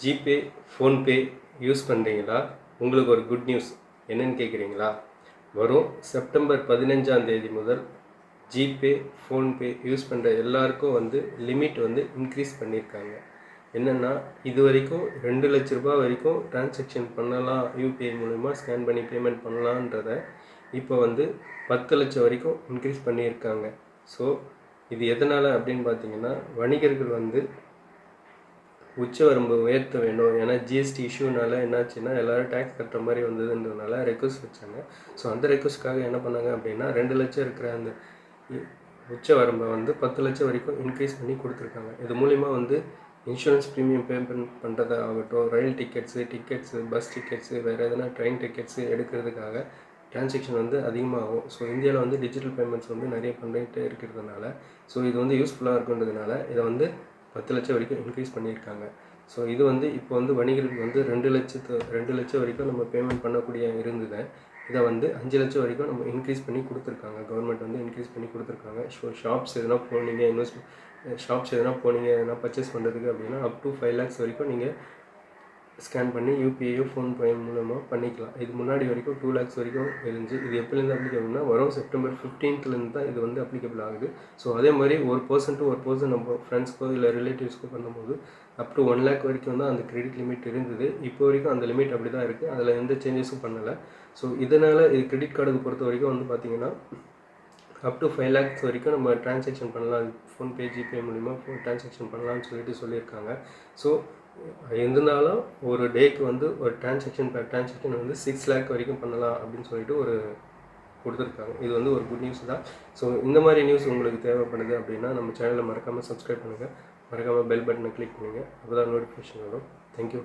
GPay, PhonePe use பண்ணுறீங்களா? உங்களுக்கு ஒரு குட் நியூஸ் என்னன்னு கேட்குறீங்களா? வரும் செப்டம்பர் 15ஆம் தேதி முதல் ஜிபே, ஃபோன்பே யூஸ் பண்ணுற எல்லாருக்கும் லிமிட் இன்க்ரீஸ் பண்ணியிருக்காங்க. என்னென்னா, இது வரைக்கும் 2 லட்ச ரூபா வரைக்கும் டிரான்சாக்ஷன் பண்ணலாம், யூபிஐ மூலிமா ஸ்கேன் பண்ணி பேமெண்ட் பண்ணலான்றத இப்போ 10 லட்சம் வரைக்கும் இன்க்ரீஸ் பண்ணியிருக்காங்க. ஸோ இது எதனால் அப்படின்னு பார்த்தீங்கன்னா, வணிகர்கள் உச்சவரம்பு உயர்த்த வேண்டும். ஏன்னா ஜிஎஸ்டி இஷ்யூனால என்னாச்சுன்னா எல்லோரும் டேக்ஸ் கட்டுற மாதிரி வந்ததுன்றதுனால ரெக்வஸ்ட் வச்சாங்க. ஸோ அந்த ரெக்வஸ்ட்காக என்ன பண்ணாங்க அப்படின்னா 2 லட்சம் இருக்கிற அந்த உச்சவரம்பை 10 லட்சம் வரைக்கும் இன்க்ரீஸ் பண்ணி கொடுத்துருக்காங்க. இது மூலிமா இன்சூரன்ஸ் ப்ரீமியம் பேமெண்ட் பண்ணுறதாகட்டும், ரயில் டிக்கெட்ஸு, பஸ் டிக்கெட்ஸு, வேறு எதனா ட்ரெயின் டிக்கெட்ஸு எடுக்கிறதுக்காக டிரான்சாக்ஷன் அதிகமாகும். ஸோ இந்தியாவில் டிஜிட்டல் பேமெண்ட்ஸ் நிறைய பண்ணிகிட்டே இருக்கிறதுனால ஸோ இது யூஸ்ஃபுல்லாக இருக்குன்றதுனால இதை 10 லட்சம் வரைக்கும் இன்க்ரீஸ் பண்ணியிருக்காங்க. ஸோ இது இப்போ வணிகர்களுக்கு 2 லட்சம் வரைக்கும் நம்ம பேமெண்ட் பண்ணக்கூடிய இருந்ததை இதை 5 லட்சம் வரைக்கும் நம்ம இன்க்ரீஸ் பண்ணி கொடுத்துருக்காங்க. கவர்மெண்ட் இன்க்ரீஸ் பண்ணி கொடுத்துருக்காங்க. ஸோ ஷாப்ஸ் எதனா போனீங்க எதனா பர்ச்சேஸ் பண்ணுறதுக்கு அப்படின்னா அப் டு 5 lakhs வரைக்கும் நீங்கள் ஸ்கேன் பண்ணி யூபிஐயோ ஃபோன்பே மூலமாக பண்ணிக்கலாம். இது முன்னாடி வரைக்கும் 2 lakhs வரைக்கும் இருந்துச்சு. இது எப்போலேருந்து அப்ளிகபிள்னா வரும் செப்டம்பர் 15லேருந்து தான் இது அப்ளிகபிள் ஆகுது. ஸோ அதே மாதிரி ஒரு பர்சன் நம்ம ஃப்ரெண்ட்ஸ்க்கோ இல்லை ரிலேட்டிவ்ஸ்க்கோ பண்ணும்போது அப் டு 1 lakh வரைக்கும் தான் அந்த கிரெடிட் லிமிட் இருந்தது. இப்போ வரைக்கும் அந்த லிமிட் அப்படி தான் இருக்குது. அதில் எந்த சேஞ்சஸும் பண்ணலை. ஸோ இதனால் இது கிரெடிட் கார்டுக்கு பொறுத்த வரைக்கும் பார்த்தீங்கன்னா அப் டு 5 lakhs வரைக்கும் நம்ம டிரான்சாக்ஷன் பண்ணலாம். ஃபோன்பே, ஜிபே மூலிமா டிரான்சாக்ஷன் பண்ணலான்னு சொல்லியிருக்காங்க. ஸோ இருந்தாலும் ஒரு டேக்கு ஒரு டிரான்சாக்ஷன் 6 lakh வரைக்கும் பண்ணலாம் அப்படின்னு சொல்லிட்டு கொடுத்துருக்காங்க. இது ஒரு குட் நியூஸ் தான். ஸோ இந்த மாதிரி நியூஸ் உங்களுக்கு தேவைப்படுது அப்படின்னா நம்ம சேனலை மறக்காமல் சப்ஸ்கிரைப் பண்ணுங்கள். மறக்காமல் பெல் பட்டனை கிளிக் பண்ணுங்கள். அப்போ தான் நோட்டிஃபிகேஷன் வரும். தேங்க்யூ.